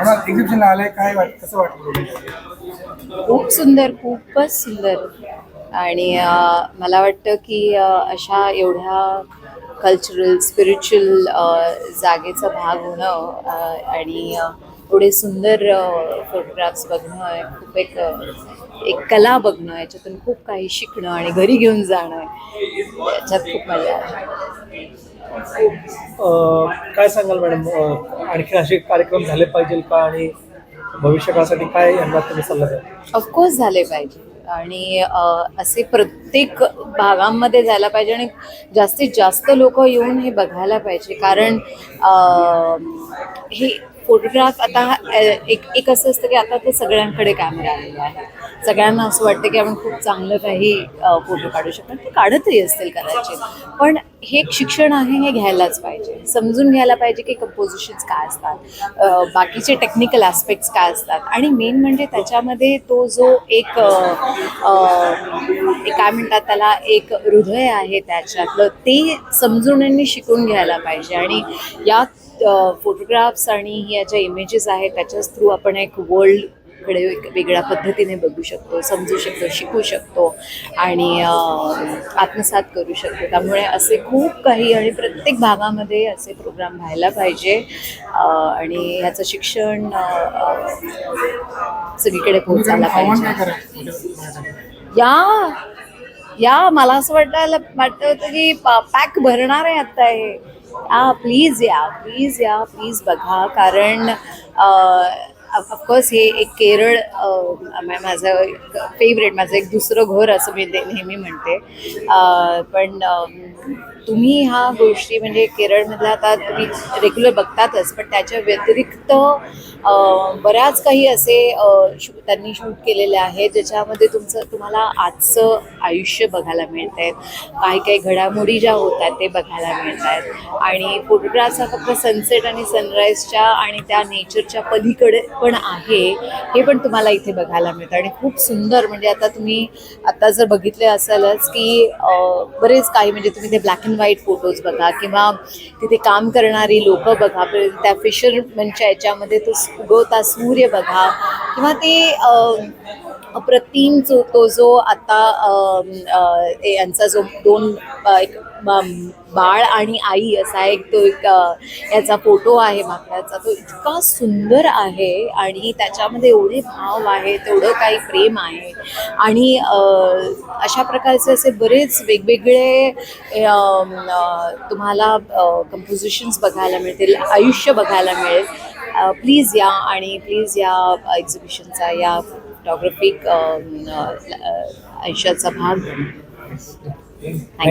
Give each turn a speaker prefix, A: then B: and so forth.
A: एक्झिबिशनला आलाय, काय कसं वाटतं?
B: खूप सुंदर, खूपच सुंदर. आणि मला वाटतं की अशा एवढ्या कल्चरल स्पिरिच्युअल जागेचा भाग होणं आणि एवढे सुंदर फोटोग्राफ्स बघणं खूप एक कला बघणं, याच्यातून खूप काही शिकणं आणि घरी घेऊन जाणं, याच्यात खूप मजा आहे.
C: काय सांगाल मॅडम, आणखी असे कार्यक्रम झाले पाहिजे का, आणि भविष्यकाळासाठी काय यांना तुम्ही सल्ला द्याल?
B: ऑफकोर्स झाले पाहिजे आणि असे प्रत्येक भागांमध्ये जायला पाहिजे आणि जास्तीत जास्त लोक येऊन हे बघायला पाहिजे. कारण हे फोटोग्राफ आता एक असं असतं की आता तर सगळ्यांकडे कॅमेरा आलेला आहे. सगळ्यांना असं वाटतं की आपण खूप चांगलं काही फोटो काढू शकतो. ते काढतही असतील कदाचित, पण हे एक शिक्षण आहे, हे घ्यायलाच पाहिजे. समजून घ्यायला पाहिजे की कंपोजिशन्स काय असतात, बाकीचे टेक्निकल ॲस्पेक्ट्स काय असतात, आणि मेन म्हणजे त्याच्यामध्ये तो जो एक काय म्हणतात त्याला, एक हृदय आहे त्याच्यातलं, ते समजून आणि शिकून घ्यायला पाहिजे. आणि या फोटोग्राफ्स आणि या ज्या इमेजेस आहेत त्याच्याच थ्रू आपण एक वर्ल्डकडे एक वेगळ्या पद्धतीने बघू शकतो, समजू शकतो, शिकू शकतो आणि आत्मसात करू शकतो. त्यामुळे असे खूप काही आणि प्रत्येक भागामध्ये असे प्रोग्राम व्हायला पाहिजे आणि ह्याचं शिक्षण सगळीकडे पोहोचायला पाहिजे. या मला असं वाटतं होतं की पॅक भरणार आहे आता हे. प्लीज या प्लीज बघा. कारण ऑफकोर्स हे एक केरळ माझं फेवरेट, माझं एक दुसरं घर असं मी नेहमी म्हणते. पण तुम्ही ह्या गोष्टी म्हणजे केरळमधल्या आता तुम्ही रेग्युलर बघतातच, पण त्याच्या व्यतिरिक्त बऱ्याच काही असे त्यांनी शूट केलेले आहेत ज्याच्यामध्ये तुम्हाला आजचं आयुष्य बघायला मिळत आहेत. काही घडामोडी ज्या होत आहेत ते बघायला मिळत आहेत. आणि फोटोग्राफ्स हा फक्त सनसेट आणि सनराईजच्या आणि त्या नेचरच्या पलीकडे पण आहे, हे पण तुम्हाला इथे बघायला मिळतं. आणि खूप सुंदर, म्हणजे आता तुम्ही आता जर बघितले असालच की बरेच काही, म्हणजे तुम्ही ते ब्लॅक अँड व्हाईट फोटोज बघा किंवा तिथे काम करणारी लोक बघा, त्या फिशरमनच्या याच्यामध्ये तो उगवता सूर्य बघा, किंवा ते अप्रतिम तो जो आता यांचा जो दोन एक बाळ आणि आई असा एक तो एक याचा फोटो आहे माकडाचा, तो इतका सुंदर आहे आणि त्याच्यामध्ये एवढे भाव आहे, तेवढं काही प्रेम आहे. आणि अशा प्रकारचे असे बरेच वेगवेगळे तुम्हाला कंपोजिशन्स बघायला मिळतील, आयुष्य बघायला मिळेल. प्लीज या आणि प्लीज या एक्झिबिशनचा, या फोटोग्राफिक आयुष्याचा भाग. थँक्यू.